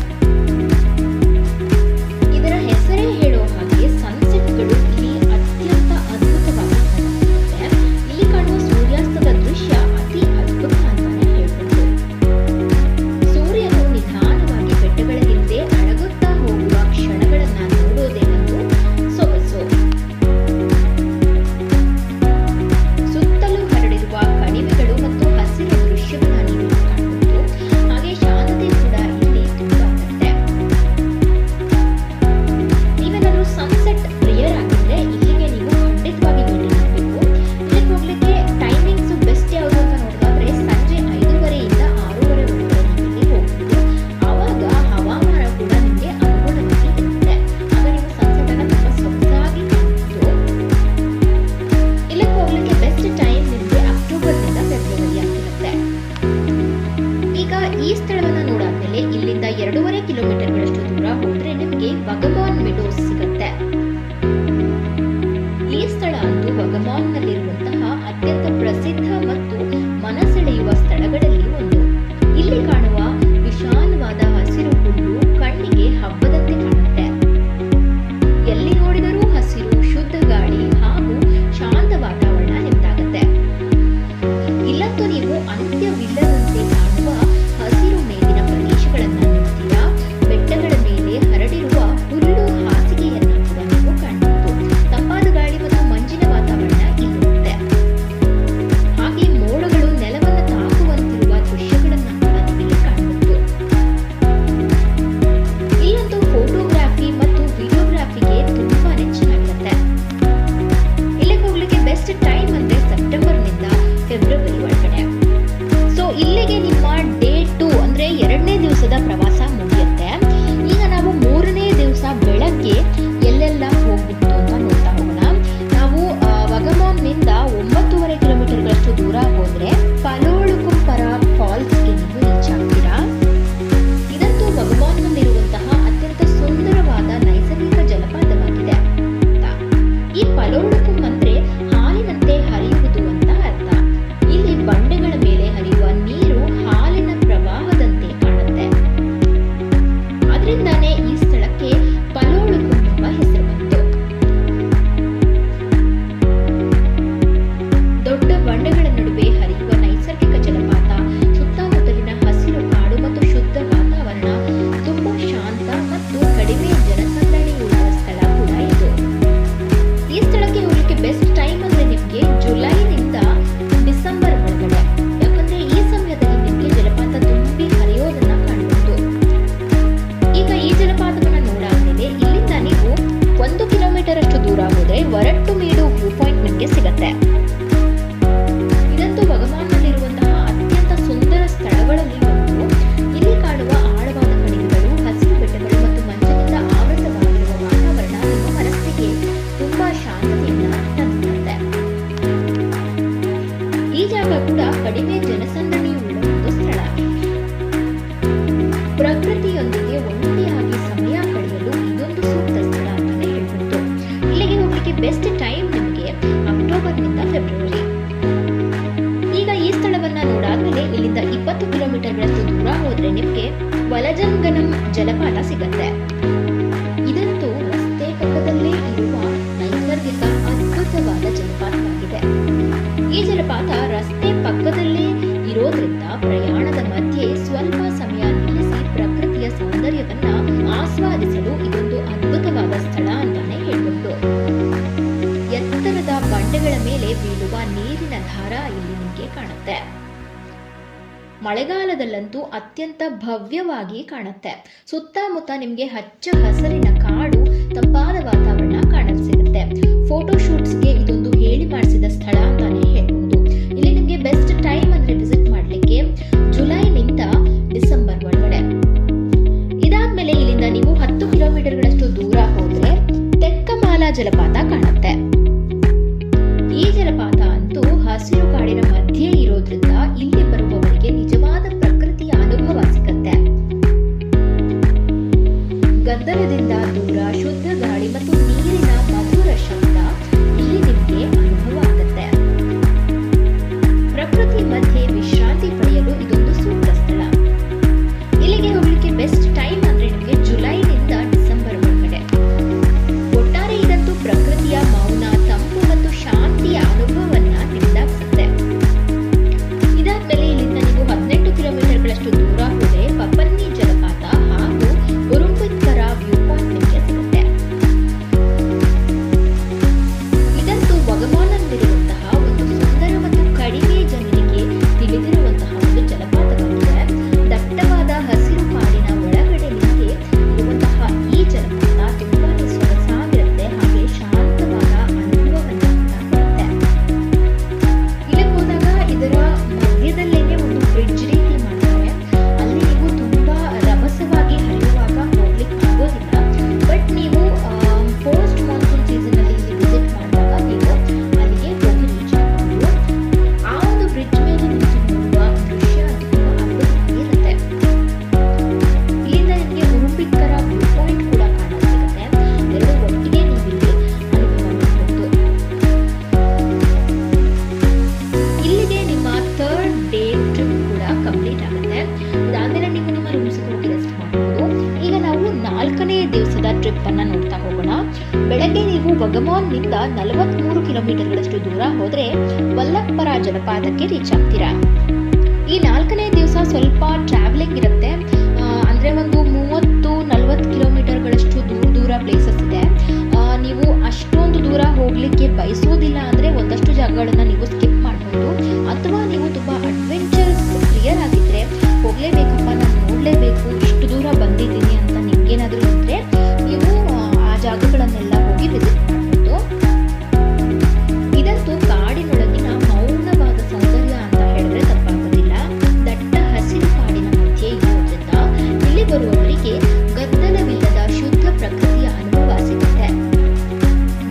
ಇದರ ಹೆಸರೇ ಹೇಳೋ ಹಾಗೆ ಸನ್ಸೆಟ್ಗಳು ಇಲ್ಲಿ ಅತ್ಯಂತ ಅದ್ಭುತವಾಗಿ ಕಾಣಿಸುತ್ತೆ. ಇಲ್ಲಿ ಕಾಣುವ ಸೂರ್ಯಾಸ್ತದ ದೃಶ್ಯ ಅತಿ ಅದ್ಭುತ ಅಂತಾನೆ ಹೇಳ್ಬಹುದು. ಸೂರ್ಯನು ನಿಧಾನವಾಗಿ ಬೆಟ್ಟಗಳ ಹಿಂದೆ ಅಡಗುತ್ತಾ ಹೋಗುವ ಕ್ಷಣಗಳನ್ನ ನೋಡೋದೇ ಒಂದು ಸೊಗಸು. ಸುತ್ತಲೂ ಹರಡಿರುವ ಕಣಿವೆಗಳು ಮತ್ತು ಹಸಿರು ದೃಶ್ಯವನ್ನ ನೀವು ಕಾಣಬಹುದು. ಹಾಗೆ ಶಾಂತತೆ ಕೂಡ ಇಲ್ಲಿ ತುಂಬಾ ಆಗುತ್ತೆ. ನೀವೇನಾದ್ರೂ ಸನ್ಸೆಟ್ ಪ್ರಿಯರ್ ಆಗಿದ್ರೆ ಇಲ್ಲಿಗೆ ನೀವು ಖಂಡಿತವಾಗಿ ಭೇಟಿ ನೀಡಬೇಕು. ಇಲ್ಲಿಗೆ ಹೋಗ್ಲಿಕ್ಕೆ ಟೈಮಿಂಗ್ಸ್ ಬೆಸ್ಟ್ ಯಾವುದು ಅಂತ ನೋಡೋದಾದ್ರೆ ಸಂಜೆ 5:30 ಇಂದ 6:30 ಒಳಗಡೆ ನೀವು ಹೋಗ್ಬೋದು. ಆವಾಗ ಹವಾಮಾನ ಕೂಡ ನಿಮಗೆ ಅನುಗುಣವಾಗಿ ಇರುತ್ತೆ. ಆಗ ನೀವು ಸನ್ಸೆಟ್ ಅನ್ನ ತುಂಬಾ ಸೊಗಸಾಗಿ ಕಾಣಬಹುದು. ಇಲ್ಲಿಗೆ ಹೋಗ್ಲಿಕ್ಕೆ ಬೆಸ್ಟ್ ಟೈಮ್ ನಿಮಗೆ ಅಕ್ಟೋಬರ್ನಿಂದ ಫೆಬ್ರವರಿ ಆಗಿರುತ್ತೆ. ಈಗ ಈ ಸ್ಥಳವನ್ನ ನೋಡಾದ್ಮೇಲೆ ಇಲ್ಲಿಂದ 2.5 ಕಿಲೋಮೀಟರ್ಗಳಷ್ಟು ದೂರ ಹೋದ್ರೆ ನಿಮಗೆ ವಗಮಾನ್ ಮೆಡೋಸ್ ಸಿಗುತ್ತೆ. ಈ ಸ್ಥಳ ಅಂತೂ ವಗಮಾನ್ ನಲ್ಲಿರುವಂತಹ ಅತ್ಯಂತ ಪ್ರಸಿದ್ಧ ಮತ್ತು ಮನಸೆಳೆಯುವ ಸ್ಥಳಗಳಲ್ಲಿ ಒಂದು. ಇಲ್ಲಿ ಕಾಣುವ ವಿಶಾಲವಾದ ಹಸಿರು ಹುಲ್ಲು ಕಣ್ಣಿಗೆ ಹಬ್ಬದಂತೆ ಕಾಣುತ್ತೆ. ಎಲ್ಲಿ ನೋಡಿದರೂ ಹಸಿರು, ಶುದ್ಧ ಗಾಳಿ ಹಾಗೂ ಶಾಂತ ವಾತಾವರಣ ನಿಮ್ದಾಗತ್ತೆ. ಇಲ್ಲಂತೂ ನೀವು ಅಂತ್ಯವಿಲ್ಲದಂತೆ ಕಾಣುವ ಹಸಿರು ಮೇಲಿನ ಪ್ರದೇಶಗಳನ್ನ ನೋಡ್ತೀರಾ. ಬೆಟ್ಟಗಳ ಮೇಲೆ ಹರಡಿರುವ ಹುಲ್ಲು ಹಾಸಿಗೆಯನ್ನ ಕೂಡ ನೀವು ಕಾಣಬಹುದು. ತಂಪಾದ ಗಾಳಿ ಮತ್ತು ಮಂಜಿನ ವಾತಾವರಣ ಇಲ್ಲಿರುತ್ತೆ. ಹಾಗೆ ಮೋಡಗಳು ನೆಲವನ್ನು ತಾಕುವಂತಿರುವ ದೃಶ್ಯಗಳನ್ನ ಕೂಡ ನಿಮಗೆ ಕಾಣಬಹುದು. ಇಲ್ಲಂತೂ ಫೋಟೋಗ್ರಾಫಿ ಮತ್ತು ವಿಡಿಯೋಗ್ರಾಫಿಗೆ ತುಂಬಾನೇ ಚೆನ್ನಾಗಿರುತ್ತೆ. ಇಲ್ಲಿಗೆ ಹೋಗ್ಲಿಕ್ಕೆ ಬೆಸ್ಟ್ ಟೈಮ್ ಅಂದ್ರೆ ಸೆಪ್ಟೆಂಬರ್ನಿಂದ ಫೆಬ್ರವರಿ ಒಳಗಡೆ. ಸೊ ಇಲ್ಲಿಗೆ ನಿಮ್ಮ ಡೇ 2 ಅಂದ್ರೆ 2ನೇ ದಿವಸದ ಪ್ರವಾಸ ಮುಗಿಯುತ್ತೆ. ಈಗ ನಾವು 3ನೇ ದಿವಸ ಬೆಳಗ್ಗೆ ಎಲ್ಲೆಲ್ಲ ಹೋಗ್ಬಿಟ್ಟು ಅಂತ ನೋಡ್ತಾ ಹೋಗೋಣ. ನಾವು ವಗಮಾನ್ನಿಂದ 9.5 ಕಿಲೋಮೀಟರ್ಗಳಷ್ಟು ದೂರ ಹೋದ್ರೆ ಪಲೋಳುಕುಂಪರ ಫಾಲ್ಸ್ಗೆ ನೀವು ರೀಚ್ ಆಗ್ತೀರಾ. ಇದಂತೂ ವಗಮಾನ್ನಲ್ಲಿರುವಂತಹ ಅತ್ಯಂತ ಸುಂದರವಾದ ನೈಸರ್ಗಿಕ ಜಲಪಾತವಾಗಿದೆ. ಈ ಪಲೋಳುಕುಂ ಅಂದ್ರೆ ಹಾಲಿನಂತೆ ಹರಿಯುವುದು ಅಂತ ಅರ್ಥ. ಇಲ್ಲಿ ಬಂಡೆಗಳ ಮೇಲೆ ಹರಿಯುವ ನೀರು ಹಾಲಿನ ಪ್ರವಾಹದಂತೆ ಕಾಣುತ್ತೆ. ಅದರಿಂದಾನೇ ಈ ಸ್ಥಳಕ್ಕೆ ಪಲೋಳುಕುಂ ಎಂಬ ಹೆಸರು ಬಂತು. ದೊಡ್ಡ ಬಂಡೆಗಳ ನಡುವೆ ಹರಿಯುವ ನೈಸರ್ಗಿಕ ಜಲಪಾತ, ಸುತ್ತಮುತ್ತಲಿನ ಹಸಿರು ಕಾಡು ಮತ್ತು ಶುದ್ಧ ವಾತಾವರಣ, ತುಂಬಾ ಶಾಂತ ಮತ್ತು ಕಡಿಮೆ ಜನಸಂದಣಿಯುಳ್ಳ ಸ್ಥಳ ಕೂಡ ಇದು. ಈ ಸ್ಥಳಕ್ಕೆ ಹೋಗ್ಲಿಕ್ಕೆ ಬೆಸ್ಟ್ ಟೈಮ್ ಅಂದ್ರೆ ನಿಮ್ಗೆ ಜುಲೈನಿಂದ ಡಿಸೆಂಬರ್ ಒಳಗಡೆ. ಯಾಕಂದ್ರೆ ಈ ಸಮಯದಲ್ಲಿ ನಿಮ್ಗೆ ಜಲಪಾತ ತುಂಬಿ ಹರಿಯೋದನ್ನ ಕಾಣಬಹುದು. ಈಗ ಈ ಜಲಪಾತವನ್ನ ನೋಡಾದ್ಮೇಲೆ ಇಲ್ಲಿಂದ ನೀವು 1 ಕಿಲೋಮೀಟರ್ ಅಷ್ಟು ದೂರ ಹೋದ್ರೆ ವರಟ್ಟುಮೇಡು ವ್ಯೂ ಪಾಯಿಂಟ್ ನಿಮ್ಗೆ ಸಿಗತ್ತೆ. ಇದಂತೂ ವಗಮಾನ್ನಲ್ಲಿರುವಂತಹ ಅತ್ಯಂತ ಸುಂದರ ಸ್ಥಳಗಳಲ್ಲಿ ಒಂದು. ಇಲ್ಲಿ ಕಾಣುವ ಆಳವಾದ ಕಣಿವೆಗಳು, ಹಸಿರು ಬೆಟ್ಟಗಳು ಮತ್ತು ಮಂಜಿನಿಂದ ಆವೃತವಾಗಿರುವ ವಾತಾವರಣ ನಿಮ್ಮ ಮನಸ್ಸಿಗೆ ತುಂಬಾ ಶಾಂತತೆಯನ್ನ ತಂದುಕೊಡುತ್ತೆ. ಈ ಜಾಗ ಕೂಡ ಕಡಿಮೆ ಜನಸಂದಣಿಯುಳ್ಳ ಒಂದು ಸ್ಥಳ. ಪ್ರಕೃತಿಯೊಂದಿಗೆ ಒಂಟಿಯಾಗಿ ಸಮಯ ಕಳೆಯಲು ಇದೊಂದು ಸೂಕ್ತ ಸ್ಥಳ ಅಂತಾನೆ ಹೇಳ್ಬಹುದು. ಇಲ್ಲಿಗೆ ಹೋಗ್ಲಿಕ್ಕೆ ಬೆಸ್ಟ್ ಟೈಮ್ ನಿಮಗೆ ಅಕ್ಟೋಬರ್ನಿಂದ ಫೆಬ್ರವರಿ. ಈಗ ಈ ಸ್ಥಳವನ್ನ ನೋಡಾದ್ಮೇಲೆ ಇಲ್ಲಿಂದ 20 ಕಿಲೋಮೀಟರ್ಗಳಷ್ಟು ದೂರ ಹೋದ್ರೆ ನಿಮ್ಗೆ ವಲಜಂಗನಂ ಜಲಪಾತ ಸಿಗತ್ತೆ. ಇದಂತೂ ಮಳೆಗಾಲದಲ್ಲಂತೂ ಅತ್ಯಂತ ಭವ್ಯವಾಗಿ ಕಾಣುತ್ತೆ. ಸುತ್ತಮುತ್ತ ನಿಮಗೆ ಹಚ್ಚ ಹಸಿರಿನ ಕಾಡು, ತಂಪಾದ ವಾತಾವರಣ ಕಾಣಲು ಸಿಗುತ್ತೆ. ಫೋಟೋಶೂಟ್ಸ್ಗೆ ಇದೊಂದು ಹೇಳಿ ಮಾಡಿಸಿದ ಸ್ಥಳ ಅಂತಾನೆ ಹೇಳ್ಬಹುದು. ಇಲ್ಲಿ ನಿಮಗೆ ಬೆಸ್ಟ್ ಟೈಮ್ ಅಂದ್ರೆ ವಿಸಿಟ್ ಮಾಡಲಿಕ್ಕೆ ಜುಲೈನಿಂದ ಡಿಸೆಂಬರ್ ಒಳಗಡೆ. ಇದಾದ್ಮೇಲೆ ಇಲ್ಲಿಂದ ನೀವು 10 ಕಿಲೋಮೀಟರ್ಗಳಷ್ಟು ದೂರ ಹೋದ್ರೆ ತೆಕ್ಕಮಾಲಾ ಜಲಪಾತ ಕಾಣುತ್ತೆ. ಈ ಜಲಪಾತ ಅಂತೂ ಹಸಿರು ಕಾಡಿನ ಮಧ್ಯೆ ಇರೋದ್ರಿಂದ ಇಲ್ಲಿ ಬರುವವರಿಗೆ ನಿಜವಾದ ಪ್ರಕೃತಿಯ ಅನುಭವ ಸಿಗುತ್ತೆ. ಗದ್ದಲದಿಂದ ದೂರ ಶುದ್ಧ ಗಾಳಿ ಮತ್ತು ನೀರಿನ ಮಧುರ ಶಬ್ದ ಇಲ್ಲಿ ನಿಮಗೆ ಅನುಭವ ಆಗುತ್ತೆ. ಪ್ರಕೃತಿ ಮಧ್ಯೆ ವಿಶ್ರಾಂತಿ ಪಡೆಯಲು ಇದೊಂದು ಸೂಕ್ತ ಸ್ಥಳ. ಇಲ್ಲಿಗೆ ಹೋಗ್ಲಿಕ್ಕೆ ಬೆಸ್ಟ್ ಟೈಮ್ ಅಂದ್ರೆ ನಿಮಗೆ ಜುಲೈನಿಂದ ಡಿಸೆಂಬರ್ ಒಳಗಡೆ. ಒಟ್ಟಾರೆ ಇದಂತೂ ಪ್ರಕೃತಿಯ ಮೌನ, ತಂಪು ಮತ್ತು ಶಾಂತಿಯ ಅನುಭವವನ್ನ ನಿಮ್ದಾಗಿಸುತ್ತೆ. ಇದಾದ್ಮೇಲೆ ಇಲ್ಲಿಂದ ನೀವು 18 ಕಿಲೋಮೀಟರ್ಗಳಷ್ಟು ದೂರ ಹೋದ್ರೆ ಪಪನ್ನಿ ಜಲಪಾತ ಹಾಗೂ ಉರುಂಬಿಕ್ಕರ ವ್ಯೂ ಪಾಯಿಂಟ್ ನಿಮಗೆ ಸಿಗುತ್ತೆ. ಇದಂತೂ ವಗಮಾನಲ್ಲಿರುವಂತಹ ಒಂದು ಸುಂದರ ಮತ್ತು ಕಡಿಮೆ ಜನರಿಗೆ ತಿಳಿದಿರುವಂತಹ ಒಂದು ಜಲಪಾತವಾಗಿದೆ. ದಟ್ಟವಾದ ಹಸಿರು ಕಾಡಿನ ಒಳಗಡೆ ನಿಮಗೆ ಇರುವಂತಹ ಈ ಜಲಪಾತ ತುಂಬಾನೇ ಸೊಗಸಾಗಿರುತ್ತೆ, ಹಾಗೆ ಶಾಂತವಾದ ಅನುಭವವನ್ನು ಕೊಡುತ್ತೆ. ಇಲ್ಲಿಗೆ ಹೋದಾಗ ಇದರ ಮಧ್ಯದಲ್ಲೇನೆ ಒಂದು ಬ್ರಿಡ್ಜ್ ರೀತಿ ಮಾಡ್ತಾರೆ. ಅಲ್ಲಿ ನೀವು ತುಂಬಾ ರಭಸವಾಗಿ ಹರಿಯುವಾಗ ಹೋಗ್ಲಿಕ್ಕೆ ಆಗೋದಿಲ್ಲ. ಬಟ್ ನೀವು ಪೋಸ್ಟ್ ಮಾನ್ಸೂನ್ ಸೀಸನ್ ಅಲ್ಲಿ ಇಲ್ಲಿ ವಿಸಿಟ್ ಮಾಡಿದಾಗ ನೀವು ಅಲ್ಲಿಗೆ ಹೋಗಿ ರೀಚ್ ಆಗಬಹುದು. ಆ ಒಂದು ಬ್ರಿಡ್ಜ್ ಮೇಲೆ ನಿಂತು ನೋಡುವ ದೃಶ್ಯ ತುಂಬಾ ಅದ್ಭುತವಾಗಿರುತ್ತೆ. ಇಲ್ಲಿಂದ ನಿಮಗೆ ಉರುಂಬಿಕ್ಕರ ವ್ಯೂ ಪಾಯಿಂಟ್ ಕೂಡ ಕಾಣಲು ಸಿಗುತ್ತೆ. ಎರಡು ಒಟ್ಟಿಗೆ ನೀವು ಇಲ್ಲಿ ಅನುಭವ ಮಾಡಬಹುದು. ಇಲ್ಲಿಗೆ ನಿಮ್ಮ 3rd ಡೇ ಟ್ರಿಪ್ ಕೂಡ ಕಂಪ್ಲೀಟ್ ಆಗುತ್ತೆ. ಇದಾದ್ಮೇಲೆ ನೀವು ನಿಮ್ಮ ರೂಮ್ಸ್ ಹೋಗಿ ರೆಸ್ಟ್ ಮಾಡಬಹುದು. ಈಗ ನಾವು 4ನೇ ದಿವಸದ ಟ್ರಿಪ್ ಅನ್ನ ನೋಡ್ತಾ ಹೋಗೋಣ. ಬೆಳಗ್ಗೆ ನೀವು ವಗಮಾನ್ನಿಂದ 43 ಕಿಲೋಮೀಟರ್ಗಳಷ್ಟು ದೂರ ಹೋದ್ರೆ ವಲ್ಲಪ್ಪರ ಜಲಪಾತಕ್ಕೆ ರೀಚ್ ಆಗ್ತೀರಾ. ಈ 4ನೇ ದಿವಸ ಸ್ವಲ್ಪ ಟ್ರಾವೆಲಿಂಗ್ ಇರುತ್ತೆ. ಅಂದ್ರೆ ಒಂದು 30-40 ಕಿಲೋಮೀಟರ್ಗಳಷ್ಟು ದೂರ ಪ್ಲೇಸಸ್ ಇದೆ. ನೀವು ಅಷ್ಟೊಂದು ದೂರ ಹೋಗ್ಲಿಕ್ಕೆ ಬಯಸೋದಿಲ್ಲ ಅಂದ್ರೆ ಒಂದಷ್ಟು ಜಾಗಗಳನ್ನ ನೀವು ಸ್ಕಿಪ್ ಮಾಡಬಹುದು. ಅಥವಾ ನೀವು ತುಂಬಾ ಅಡ್ವೆಂಚರ್ಸ್ ಕ್ಲಿಯರ್ ಆಗಿದ್ರೆ ಹೋಗ್ಲೇಬೇಕಪ್ಪ, ನಾನು ನೋಡ್ಲೇಬೇಕು, ಇಷ್ಟು ದೂರ ಬಂದಿದ್ದೀನಿ ಅಂತ ನಿಮ್ಗೇನಾದ್ರೂ ಇದ್ರೆ ನೀವು ಆ ಜಾಗಗಳನ್ನೆಲ್ಲ ಹೋಗಿ ವಿಸಿಟ್ ಮಾಡಬಹುದು. ಇದಂತೂ ಕಾಡಿನೊಳಗಿನ ಮೌನವಾದ ಸೌಂದರ್ಯ ಅಂತ ಹೇಳಿದ್ರೆ ತಪ್ಪಾಗೋದಿಲ್ಲ. ದಟ್ಟ ಹಸಿರು ಕಾಡಿನ ಮಧ್ಯೆ ಇರೋದ್ರಿಂದ ಇಲ್ಲಿ ಬರುವವರಿಗೆ ಗದ್ದಲವಿಲ್ಲದ ಶುದ್ಧ ಪ್ರಕೃತಿಯ ಅನುಭವ ಸಿಗುತ್ತೆ.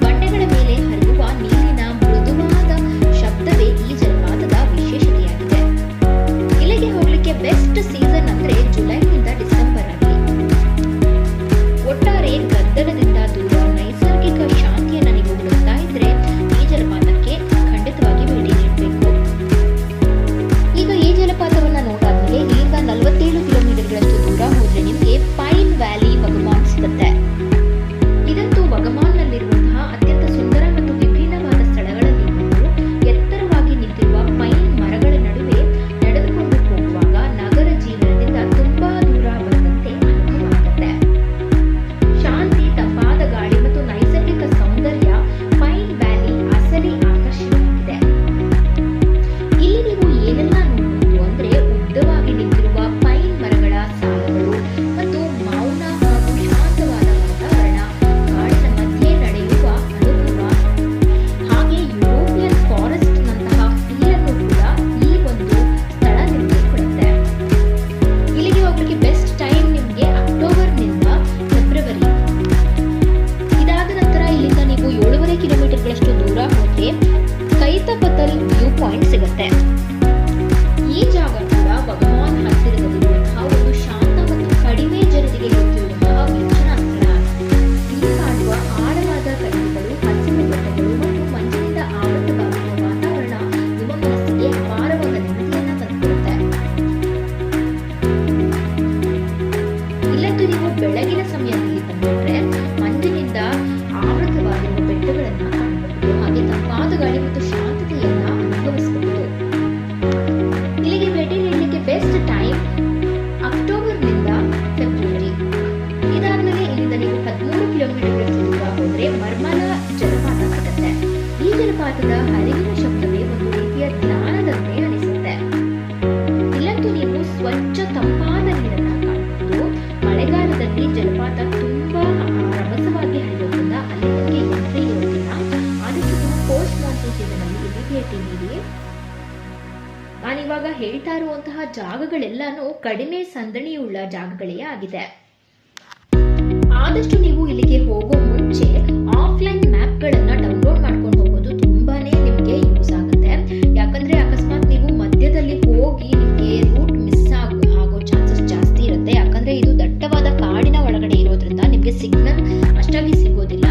ಬಂಡೆಗಳ ಮೇಲೆ ಹರಿಯುವ ನೀರಿನ ಮೃದುವಾದ ಶಬ್ದವೇ ಈ ಜಲಪಾತದ ವಿಶೇಷತೆಯಾಗಿದೆ. ಇಲ್ಲಿಗೆ ಹೋಗ್ಲಿಕ್ಕೆ ಬೆಸ್ಟ್ ಸೀಸನ್ ಅಂದ್ರೆ ಜುಲೈನಿಂದ ಡಿಸೆಂಬರ್ ಆಗಲಿ. ಒಟ್ಟಾರೆ ಗದ್ದಲದಿಂದ ದೂರ ನೈಸರ್ಗಿಕ ಶಾಂತಿಯನ್ನ ನೀವು ಹುಡುಕ್ತಾ ಇದ್ರೆ ಈ ಜಲಪಾತಕ್ಕೆ ಖಂಡಿತವಾಗಿ ಭೇಟಿ ನೀಡಬೇಕು. ಈಗ ಈ ಜಲಪಾತವನ್ನ ನೋಡಾದ್ಮೇಲೆ ಇಲ್ಲಿಂದ 47 ಕಿಲೋಮೀಟರ್ಗಳಷ್ಟು ದೂರ ಹೋದ್ರೆ ನಿಮಗೆ ಪೈನ್ ವ್ಯಾಲಿ ವಗಮಾನ್ ಸಿಗುತ್ತೆ. ಇದಂತೂ ವಗಮಾನ್ನಲ್ಲಿರುವಂತಹ ಅತ್ಯಂತ ಸುಂದರ ಮತ್ತು ವಿಭಿನ್ನವಾದ ಸ್ಥಳಗಳಲ್ಲಿ ಒಂದು. ಎತ್ತರವಾಗಿ ನಿಂತಿರುವ ಪೈನ್ ಮರಗಳ ನಡುವೆ ನಡೆದುಕೊಂಡು ಹೋಗುವಾಗ ನಗರ ಜೀವನದಿಂದ ತುಂಬಾ ದೂರ ಬಂದಂತೆ ಅನುಭವ ಆಗುತ್ತೆ. ಶಾಂತಿ, ತಂಪಾದ ಗಾಳಿ ಮತ್ತು ನೈಸರ್ಗಿಕ ಸೌಂದರ್ಯ ಪೈನ್ ವ್ಯಾಲಿ ಅಸಲಿ ಆಕರ್ಷಣೆಯಾಗಿದೆ. ಇಲ್ಲಿ ನೀವು ಏನೆಲ್ಲ ನೋಡಬಹುದು ಅಂದ್ರೆ ಉದ್ದವಾಗಿ ನಿಂತಿರುವ ಪೈನ್ ಮರಗಳ ಸಾಲುಗಳು ಮತ್ತು ಮೌನ ಹಾಗೂ ಶಾಂತವಾದ ವಾತಾವರಣ, ಕಾಡಿನ ಮಧ್ಯೆ ನಡೆಯುವ ಅನುಭವ, ಹಾಗೆ ಯುರೋಪಿಯನ್ ಫಾರೆಸ್ಟ್ ನಂತಹ ಫೀಲ್ ಅನ್ನು ಕೂಡ ಈ ಒಂದು ಸ್ಥಳ ನಿಮಗೆ ಕೊಡುತ್ತೆ. ಇಲ್ಲಿಗೆ ಹೋಗ್ಲಿಕ್ಕೆ ಬೆಸ್ಟ್ ಟೈಮ್ ನಿಮಗೆ ಅಕ್ಟೋಬರ್ನಿಂದ ಫೆಬ್ರವರಿ. ಇದಾದ ನಂತರ ಇಲ್ಲಿಂದ ನೀವು 7.5 ಕಿಲೋಮೀಟರ್ಗಳಷ್ಟು ದೂರ ಹೋದ್ರೆ ಕೈತಪತಲ್ ವ್ಯೂ ಪಾಯಿಂಟ್ ಸಿಗುತ್ತೆ. ಈ ಜಾಗ ಕೂಡ ವಗಮಾನ್ ಹತ್ತಿರದಲ್ಲಿರುವಂತಹ ಒಂದು ಶಾಂತ ಮತ್ತು ಕಡಿಮೆ ಜನರಿಗೆ ಗೊತ್ತಿರುವಂತಹ ವೀಕ್ಷಣಾ ಸ್ಥಳ. ಇಲ್ಲಿ ಕಾಣುವ ಆಳವಾದ ಕಣಿವೆಗಳು, ಹಸಿರು ಬೆಟ್ಟಗಳು ಮತ್ತು ಮಂಜಿನಿಂದ ಆವೃತವಾಗಿರುವ ವಾತಾವರಣ ನಿಮ್ಮ ಮನಸ್ಸಿಗೆ ಅಪಾರವಾದ ನೆಮ್ಮದಿಯನ್ನ ತಂದುಕೊಡುತ್ತೆ. ಇಲ್ಲಂತೂ ನೀವು ಬೆಳಗಿನ ಸಮಯದಲ್ಲಿ ಬಂದ್ಬಿಟ್ರೆ ಮಂಜಿನಿಂದ ಆವೃತವಾಗಿರುವ ಬೆಟ್ಟಗಳನ್ನ ಕಾಣಬಹುದು, ಹಾಗೆ ತಂಪಾದ ಗಾಳಿ ಮತ್ತು ಶಾಂತತೆಯನ್ನ ಅನುಭವಿಸಬಹುದು. ಇಲ್ಲಿಗೆ ಭೇಟಿ ನೀಡಲಿಕ್ಕೆ ಬೆಸ್ಟ್ ಟೈಮ್ ಅಕ್ಟೋಬರ್ನಿಂದ ಫೆಬ್ರವರಿ. ಇದಾದ್ಮೇಲೆ ಇಲ್ಲಿಂದ ನೀವು 13 ಕಿಲೋಮೀಟರ್ಗಳಷ್ಟು ದೂರ ಹೋದ್ರೆ ಮರ್ಮಲ ಜಲಪಾತ ಸಿಗುತ್ತೆ. ಈ ಜಲಪಾತದ ಹರಿವಿನ ಶಬ್ದವೇ ಒಂದು ರೀತಿಯ ಧ್ಯಾನದಂತೆ ಅನಿಸುತ್ತೆ. ಇಲ್ಲಂತೂ ನೀವು ಇವಾಗ ಹೇಳ್ತಾ ಇರುವಂತಹ ಜಾಗಗಳೆಲ್ಲಾನು ಕಡಿಮೆ ಸಂದಣಿಯುಳ್ಳ ಜಾಗಗಳೇ ಆಗಿದೆ. ಆದಷ್ಟು ನೀವು ಇಲ್ಲಿಗೆ ಹೋಗೋ ಮುಂಚೆ ಆಫ್ಲೈನ್ ಮ್ಯಾಪ್ಗಳನ್ನ ಡೌನ್ಲೋಡ್ ಮಾಡ್ಕೊಂಡು ಹೋಗೋದು ತುಂಬಾನೇ ನಿಮಗೆ ಯೂಸ್ ಆಗುತ್ತೆ. ಯಾಕಂದ್ರೆ ಅಕಸ್ಮಾತ್ ನೀವು ಮಧ್ಯದಲ್ಲಿ ಹೋಗಿ ನಿಮಗೆ ರೂಟ್ ಮಿಸ್ ಆಗೋ ಚಾನ್ಸಸ್ ಜಾಸ್ತಿ ಇರುತ್ತೆ. ಯಾಕಂದ್ರೆ ಇದು ದಟ್ಟವಾದ ಕಾಡಿನ ಒಳಗಡೆ ಇರೋದ್ರಿಂದ ನಿಮಗೆ ಸಿಗ್ನಲ್ ಅಷ್ಟಾಗಿ ಸಿಗೋದಿಲ್ಲ.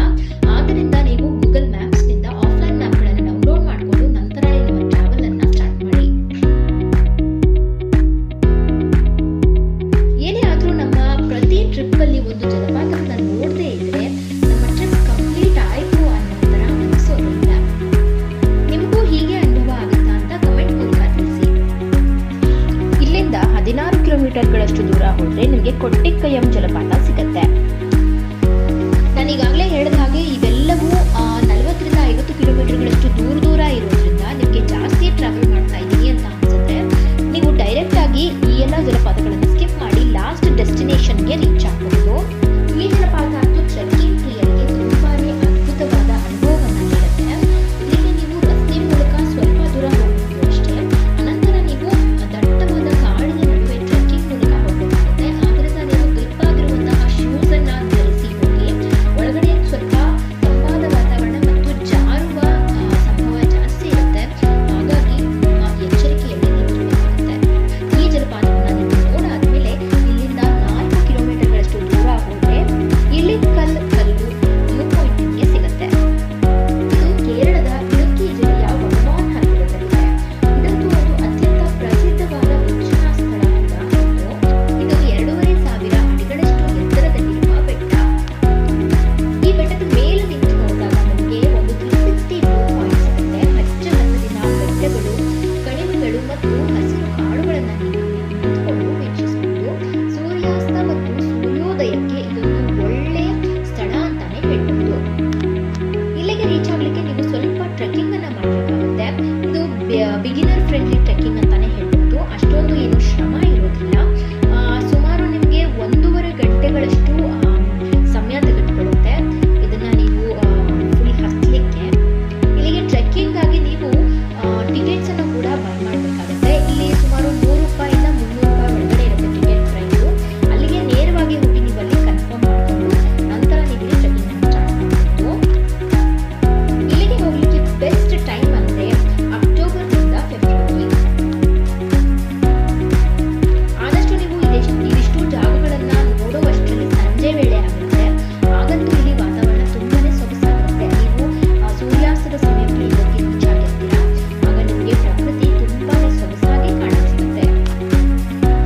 ಆದ್ದರಿಂದ ನೀವು ಗೂಗಲ್ ಮ್ಯಾಪ್ಸ್ ನಿಂದ ಆಫ್ಲೈನ್ ಮ್ಯಾಪ್ಗಳನ್ನು ಡೌನ್ಲೋಡ್ ಮಾಡಿಕೊಂಡು ನಂತರ ನಿಮ್ಮ ಟ್ರಾವೆಲ್ ಅನ್ನ ಸ್ಟಾರ್ಟ್ ಮಾಡಿ. ಏನೇ ಆದ್ರೂ ನಮ್ಮ ಪ್ರತಿ ಟ್ರಿಪ್ ಅಲ್ಲಿ ಒಂದು ಜಲಪಾತವನ್ನ ನೋಡದೇ ಇದ್ರೆ ನಮ್ಮ ಟ್ರಿಪ್ ಕಂಪ್ಲೀಟ್ ಆಯ್ತು ಅನ್ನೋ ತರ ಅನಿಸೋದಿಲ್ಲ. ನಿಮಗೂ ಹೀಗೆ ಅನುಭವ ಆಗುತ್ತಾ ಅಂತ ಕಮೆಂಟ್ ಮೂಲಕ ತಿಳಿಸಿ. ಇಲ್ಲಿಂದ 16 ಕಿಲೋಮೀಟರ್ಗಳಷ್ಟು ದೂರ ಹೋದ್ರೆ ನಿಮಗೆ ಕೊಟ್ಟಿಕ್ಕಯಂ ಜಲಪಾತ ಸಿಗುತ್ತೆ. ನಾನು ಈಗಾಗಲೇ ಹೇಳಿದ ಹಾಗೆ ಇವೆಲ್ಲವೂ 40ರಿಂದ 50 ಕಿಲೋಮೀಟರ್ಗಳಷ್ಟು ದೂರ ಇರೋದ್ರಿಂದ ನಿಮಗೆ ಜಾಸ್ತಿ ಟ್ರಾವೆಲ್ ಮಾಡ್ತಾ ಇದ್ದೀನಿ ಅಂತ ಅನ್ಸುತ್ತೆ. ನೀವು ಡೈರೆಕ್ಟ್ ಆಗಿ ಈ ಎಲ್ಲ ಜಲಪಾತಗಳನ್ನು ಸ್ಕಿಪ್ ಮಾಡಿ ಲಾಸ್ಟ್ ಡೆಸ್ಟಿನೇಷನ್ಗೆ ರೀಚ್ ಆಗಬಹುದು. ಈ ಜಲಪಾತ ಅಂತೂ ಟ್ರೆಕ್ಕಿಂಗ್ ಪ್ರಿಯರಿಗೆ ತುಂಬಾನೇ ಅದ್ಭುತವಾದ ಅನುಭವವನ್ನು ನೀಡುತ್ತೆ. ಇಲ್ಲಿಗೆ ನೀವು ರಸ್ತೆ ಮೂಲಕ ಸ್ವಲ್ಪ ದೂರ ಹೋಗಬೇಕು ಅಷ್ಟೇ. ಅನಂತರ ನೀವು ದಟ್ಟವಾದ ಕಾಡಿನ ನಡುವೆ ಟ್ರೆಕ್ಕಿಂಗ್ ಮೂಲಕ ಹೋಗಬೇಕಾಗುತ್ತೆ. ಆದ್ರಿಂದ ನೀವು ಗ್ರಿಪ್ ಆಗಿರುವಂತಹ ಶೂಸ್ ಅನ್ನ ಧರಿಸಿ ಹೋಗಿ. ಒಳಗಡೆ ಸ್ವಲ್ಪ ತಂಪಾದ ವಾತಾವರಣ ಮತ್ತು ಜಾರುವ ಸಂಭವ ಜಾಸ್ತಿ ಇರುತ್ತೆ. ಹಾಗಾಗಿ ನಿಮ್ಮ ಎಚ್ಚರಿಕೆಯಲ್ಲಿ ಇರಬೇಕಾಗುತ್ತೆ. ಈ ಜಲಪಾತವನ್ನು ನೀವು ನೋಡಾದ್ಮೇಲೆ ಇಲ್ಲಿಂದ 4 ಕಿಲೋಮೀಟರ್ಗಳಷ್ಟು ದೂರ ಹೋದ್ರೆ ಇಳಿಕಲ್ ಕಲ್ಲು ವ್ಯೂ ಪಾಯಿಂಟ್ಗೆ ಸಿಗುತ್ತೆ. ಇದು ಕೇರಳದ ಇಡುಕ್ಕಿ ಜಿಲ್ಲೆಯ ವಗಮಾನ್ ಹತ್ತಿರದಲ್ಲಿದೆ. ಇದಂತೂ ಒಂದು ಅತ್ಯಂತ ಪ್ರಸಿದ್ಧವಾದ ವೀಕ್ಷಣಾ ಸ್ಥಳ ಕೂಡ ಹೌದು. ಇದು 2500 ಅಡಿಗಳಷ್ಟು ಎತ್ತರದಲ್ಲಿರುವ ಬೆಟ್ಟ. ಈ ಬೆಟ್ಟದ ಮೇಲೆ ನಿಂತು ನೋಡಿದಾಗ ನಮಗೆ ಒಂದು 360 ವ್ಯೂ ಪಾಯಿಂಟ್ ಸಿಗುತ್ತೆ. ಹಚ್ಚ ಹಸಿರಿನ ಬೆಟ್ಟಗಳು, ಕಣಿವೆಗಳು ಮತ್ತು ಹಸಿರು ಕಾಡುಗಳನ್ನು ನೀವು ನಿಂತ್ಕೊಂಡು ವೀಕ್ಷಿಸಬಹುದು. ಸೂರ್ಯಾಸ್ತ ಮತ್ತು ಸೂರ್ಯೋದಯಕ್ಕೆ ಇದೊಂದು ಒಳ್ಳೆ ಸ್ಥಳ ಅಂತಾನೆ ಹೇಳ್ಬಹುದು. ಇಲ್ಲಿಗೆ ರೀಚ್ ಆಗ್ಲಿಕ್ಕೆ ನೀವು ಸ್ವಲ್ಪ ಟ್ರೆಕ್ಕಿಂಗ್ ಅನ್ನ ಮಾಡಬೇಕಾಗುತ್ತೆ. ಇದು ಬಿಗಿನರ್ ಫ್ರೆಂಡ್ಲಿ ಟ್ರೆಕ್ಕಿಂಗ್ ಅಂತಾನೆ ಹೇಳ್ಬಹುದು. ಅಷ್ಟೊಂದು ಏನು ಶ್ರಮ ಇರೋದಿಲ್ಲ. ಸುಮಾರು ನಿಮಗೆ 1.5 ಗಂಟೆಗಳಷ್ಟು ಸಮಯ ತೆಗೆದುಕೊಳ್ಳುತ್ತೆ ಇದನ್ನ ನೀವು ಫುಲ್ ಹತ್ತಲಿಕ್ಕೆ. ಇಲ್ಲಿಗೆ ಟ್ರೆಕ್ಕಿಂಗ್ ಆಗಿ ನೀವು ಟಿಕೆಟ್ಸ್ ಅನ್ನು ಕೂಡ ಬೈ ಮಾಡಬೇಕಾಗುತ್ತೆ. ಇಲ್ಲಿ ಸುಮಾರು ₹100 ಇಂದ ₹300 ಒಳಗಡೆ ಇರುತ್ತೆ ಟಿಕೆಟ್ ಪ್ರೈಸ್. ಅಲ್ಲಿಗೆ ನೇರವಾಗಿ ಹೋಗಿ ನೀವು ಅಲ್ಲಿ ಕನ್ಫರ್ಮ್ ಮಾಡಿಕೊಂಡು ನಂತರ ನೀವು ಇಲ್ಲಿ ಟ್ರೆಕ್ಕಿಂಗ್ ಅನ್ನು ಸ್ಟಾರ್ಟ್ ಮಾಡಬಹುದು. ಇಲ್ಲಿಗೆ ಹೋಗ್ಲಿಕ್ಕೆ ಬೆಸ್ಟ್ ಟೈಮ್ ಅಂದ್ರೆ ಅಕ್ಟೋಬರ್ನಿಂದ ಫೆಬ್ರವರಿ. ಆದಷ್ಟು ನೀವು ಇದಿಷ್ಟು ಜಾಗಗಳನ್ನ ನೋಡುವಷ್ಟರಲ್ಲಿ ಸಂಜೆ ವೇಳೆ ಆಗುತ್ತೆ. ಆಗಂತೂ ಇಲ್ಲಿ ವಾತಾವರಣ ತುಂಬಾನೇ ಸೊಗಸಾಗಿರುತ್ತೆ. ನೀವು ಸೂರ್ಯಾಸ್ತದ ಸಮಯಕ್ಕೆ ಹೋಗಿ ರೀಚ್ ಆಗಿರ್ತೀರಾ. ಆಗ ನಿಮಗೆ ಪ್ರಕೃತಿ ತುಂಬಾನೇ ಸೊಗಸಾಗಿ ಕಾಣಿಸುತ್ತೆ.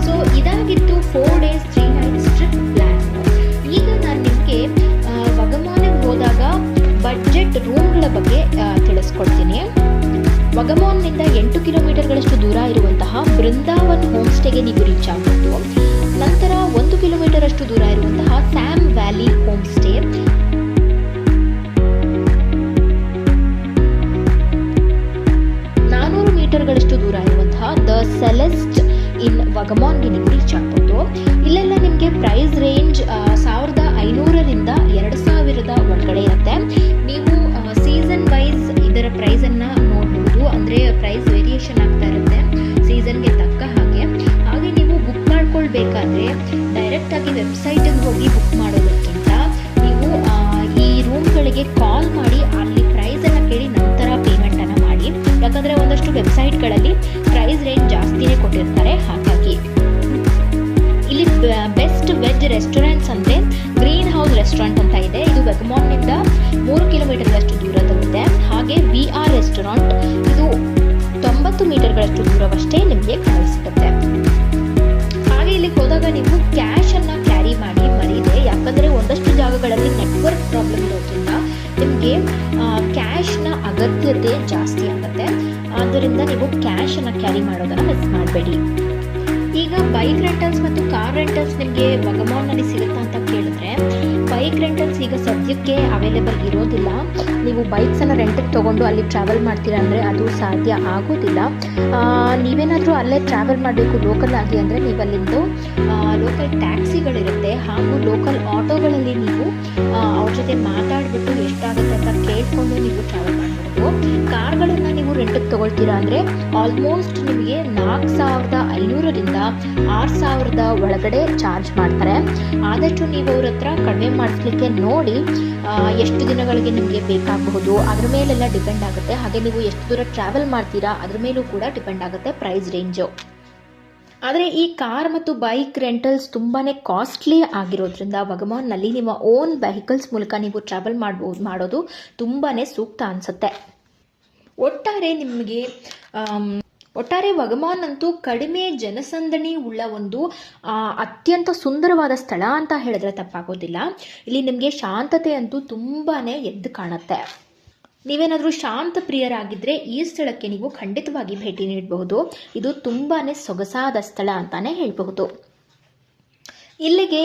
ಸೊ ಇದಾಗಿತ್ತು 4 days 3 nights ಟ್ರಿಪ್ ಪ್ಲಾನ್. ಈಗ ನಾನು ನಿಮಗೆ ವಗಮಾನ್ಗೆ ಹೋದಾಗ ಬಡ್ಜೆಟ್ ರೂಮ್ಗಳ ಬಗ್ಗೆ ತಿಳಿಸ್ಕೊಡ್ತೀನಿ. ವಗಮಾನ್ನಿಂದ 8 ಕಿಲೋಮೀಟರ್ಗಳಷ್ಟು ದೂರ ಇರುವಂತಹ ಬೃಂದಾವನ್ ಹೋಮ್ ಸ್ಟೇಗೆ ನೀವು ರೀಚ್ ಆಗಬಹುದು. ನಂತರ 1 ಕಿಲೋಮೀಟರ್ ಅಷ್ಟು ದೂರ ಇರುವಂತಹ ಸ್ಯಾಮ್ ವ್ಯಾಲಿ ಹೋಮ್ ಸ್ಟೇ, 400 ಮೀಟರ್ಗಳಷ್ಟು ದೂರ ಇರುವಂತಹ ದ ಸೆಲೆಸ್ಟ್ ಇನ್ ವಗಮಾನ್ಗೆ ನೀವು ರೀಚ್ ಆಗಬಹುದು. ಇಲ್ಲೆಲ್ಲ ನಿಮಗೆ ಪ್ರೈಸ್ ರೇಂಜ್ 1500ರಿಂದ 2000 ಒಳಗಡೆ ಇರುತ್ತೆ. ನೀವು ಸೀಸನ್ ವೈಸ್ ಇದರ ಪ್ರೈಸ್ ಅನ್ನ ನೋಡಬಹುದು. ಅಂದ್ರೆ ಪ್ರೈಸ್ ವೇರಿಯೇಷನ್ ಆಗ್ತಾ ಇರುತ್ತೆ ಸೀಸನ್ಗೆ ತಕ್ಕ ಹಾಗೆ. ಹಾಗೆ ನೀವು ಬುಕ್ ಮಾಡ್ಕೊಳ್ಬೇಕಾದ್ರೆ ಡೈರೆಕ್ಟ್ ಆಗಿ ವೆಬ್ಸೈಟ್ಗೆ ಹೋಗಿ ಬುಕ್ ಮಾಡೋದಕ್ಕಿಂತ ನೀವು ಈ ರೂಮ್ಗಳಿಗೆ ಕಾಲ್ ಮಾಡಿ ಅಲ್ಲಿ ಪ್ರೈಸ್ ಅನ್ನ ಕೇಳಿ ನಂತರ ಪೇಮೆಂಟ್ ಅನ್ನ ಮಾಡಿ. ಯಾಕಂದ್ರೆ ಒಂದಷ್ಟು ವೆಬ್ಸೈಟ್ಗಳಲ್ಲಿ ಪ್ರೈಸ್ ರೇಂಜ್ ಜಾಸ್ತಿನೇ ಕೊಟ್ಟಿರ್ತಾರೆ. ಹಾಗಾಗಿ ಇಲ್ಲಿ ಬೆಸ್ಟ್ ವೆಜ್ ರೆಸ್ಟೋರೆಂಟ್ಸ್ ಅಂದ್ರೆ ಗ್ರೀನ್ ಹೌಸ್ ರೆಸ್ಟೋರೆಂಟ್ ಅಂತ ಇದೆ. ಇದು ವಗಮಾನ್ನಿಂದ 3 ಕಿಲೋಮೀಟರ್ಗಳಷ್ಟು ದೂರದಲ್ಲಿದೆ. ಹಾಗೆ VR ರೆಸ್ಟೋರೆಂಟ್ ಇದು 90 ಮೀಟರ್ಗಳಷ್ಟು ದೂರವಷ್ಟೇ ನಿಮಗೆ ಕಾಣಿಸುತ್ತೆ. ಹಾಗೆ ಇಲ್ಲಿಗೆ ಹೋದಾಗ ನೀವು ಕ್ಯಾಶ್ ಅನ್ನ ಕ್ಯಾರಿ ಮಾಡಿ ಮರೀದೆ. ಯಾಕಂದ್ರೆ ಒಂದಷ್ಟು ಜಾಗಗಳಲ್ಲಿ ನೆಟ್ವರ್ಕ್ ಪ್ರಾಬ್ಲಮ್ ಇರೋದ್ರಿಂದ ನಿಮಗೆ ಕ್ಯಾಶ್ನ ಅಗತ್ಯತೆ ಜಾಸ್ತಿ ಆಗುತ್ತೆ. ಆದ್ದರಿಂದ ನೀವು ಕ್ಯಾಶ್ ಅನ್ನ ಕ್ಯಾರಿ ಮಾಡೋದನ್ನ ಮಿಸ್ ಮಾಡಬೇಡಿ. ಈಗ ಬೈಕ್ ರೆಂಟಲ್ಸ್ ಮತ್ತು ಕಾರ್ ರೆಂಟಲ್ಸ್ ನಿಮಗೆ ವಗಮಾನ್ನಲ್ಲಿ ಸಿಗುತ್ತಾ ಅಂತ ಕೇಳಿದ್ರೆ ಬೈಕ್ ರೆಂಟಲ್ಸ್ ಈಗ ಸದ್ಯಕ್ಕೆ ಅವೈಲೇಬಲ್ ಇರೋದಿಲ್ಲ. ನೀವು ಬೈಕ್ಸನ್ನು ರೆಂಟಿಗೆ ತೊಗೊಂಡು ಅಲ್ಲಿ ಟ್ರಾವೆಲ್ ಮಾಡ್ತೀರಾ ಅಂದರೆ ಅದು ಸಾಧ್ಯ ಆಗೋದಿಲ್ಲ. ನೀವೇನಾದರೂ ಅಲ್ಲೇ ಟ್ರಾವೆಲ್ ಮಾಡಬೇಕು ಲೋಕಲ್ ಆಗಿ ಅಂದರೆ ನೀವು ಅಲ್ಲಿಂದು ಲೋಕಲ್ ಟ್ಯಾಕ್ಸಿಗಳಿರುತ್ತೆ ಹಾಗೂ ಲೋಕಲ್ ಆಟೋಗಳಲ್ಲಿ ನೀವು ಅವ್ರ ಜೊತೆ ಮಾತಾಡಿಬಿಟ್ಟು ಎಷ್ಟಾಗುತ್ತೆ ಅಂತ ಕೇಳಿಕೊಂಡು ನೀವು ಟ್ರಾವೆಲ್ ಮಾಡಬಹುದು. ಕಾರ್ಗಳನ್ನು ನೀವು ರೆಂಟಿಗೆ ತೊಗೊಳ್ತೀರಾ ಅಂದರೆ ಆಲ್ಮೋಸ್ಟ್ ನಿಮಗೆ 4,500ರಿಂದ 6,000 ಒಳಗಡೆ ಚಾರ್ಜ್ ಮಾಡ್ತಾರೆ. ಆದಷ್ಟು ನೀವು ಅವ್ರ ಹತ್ರ ಕಡಿಮೆ ಮಾಡಿಸ್ಲಿಕ್ಕೆ ನೋಡಿ. ಎಷ್ಟು ದಿನಗಳಿಗೆ ನಿಮಗೆ ಬೇಕಾಗಬಹುದು ಅದ್ರ ಮೇಲೆಲ್ಲ ಡಿಪೆಂಡ್ ಆಗುತ್ತೆ. ಹಾಗೆ ನೀವು ಎಷ್ಟು ದೂರ ಟ್ರಾವೆಲ್ ಮಾಡ್ತೀರಾ ಅದ್ರ ಮೇಲೂ ಕೂಡ ಡಿಪೆಂಡ್ ಆಗುತ್ತೆ ಪ್ರೈಸ್ ರೇಂಜು. ಆದರೆ ಈ ಕಾರ್ ಮತ್ತು ಬೈಕ್ ರೆಂಟಲ್ಸ್ ತುಂಬಾ ಕಾಸ್ಟ್ಲಿ ಆಗಿರೋದ್ರಿಂದ ವಗಮಾನ್ನಲ್ಲಿ ನಿಮ್ಮ ಓನ್ ವೆಹಿಕಲ್ಸ್ ಮೂಲಕ ನೀವು ಟ್ರಾವೆಲ್ ಮಾಡೋದು ತುಂಬಾ ಸೂಕ್ತ ಅನಿಸುತ್ತೆ. ಒಟ್ಟಾರೆ ವಗಮಾನ್ ಅಂತೂ ಕಡಿಮೆ ಜನಸಂದಣಿ ಉಳ್ಳ ಒಂದು ಅತ್ಯಂತ ಸುಂದರವಾದ ಸ್ಥಳ ಅಂತ ಹೇಳಿದ್ರೆ ತಪ್ಪಾಗೋದಿಲ್ಲ. ಇಲ್ಲಿ ನಿಮಗೆ ಶಾಂತತೆ ಅಂತೂ ತುಂಬಾ ಎದ್ದು ಕಾಣುತ್ತೆ. ನೀವೇನಾದರೂ ಶಾಂತ ಪ್ರಿಯರಾಗಿದ್ದರೆ ಈ ಸ್ಥಳಕ್ಕೆ ನೀವು ಖಂಡಿತವಾಗಿ ಭೇಟಿ ನೀಡಬಹುದು. ಇದು ತುಂಬಾ ಸೊಗಸಾದ ಸ್ಥಳ ಅಂತಾನೆ ಹೇಳಬಹುದು. ಇಲ್ಲಿಗೆ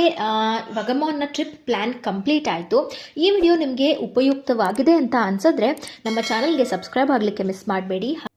ವಗಮಾನ್ನ ಟ್ರಿಪ್ ಪ್ಲ್ಯಾನ್ ಕಂಪ್ಲೀಟ್ ಆಯಿತು. ಈ ವಿಡಿಯೋ ನಿಮಗೆ ಉಪಯುಕ್ತವಾಗಿದೆ ಅಂತ ಅನ್ಸಿದ್ರೆ ನಮ್ಮ ಚಾನಲ್ಗೆ ಸಬ್ಸ್ಕ್ರೈಬ್ ಆಗಲಿಕ್ಕೆ ಮಿಸ್ ಮಾಡಬೇಡಿ.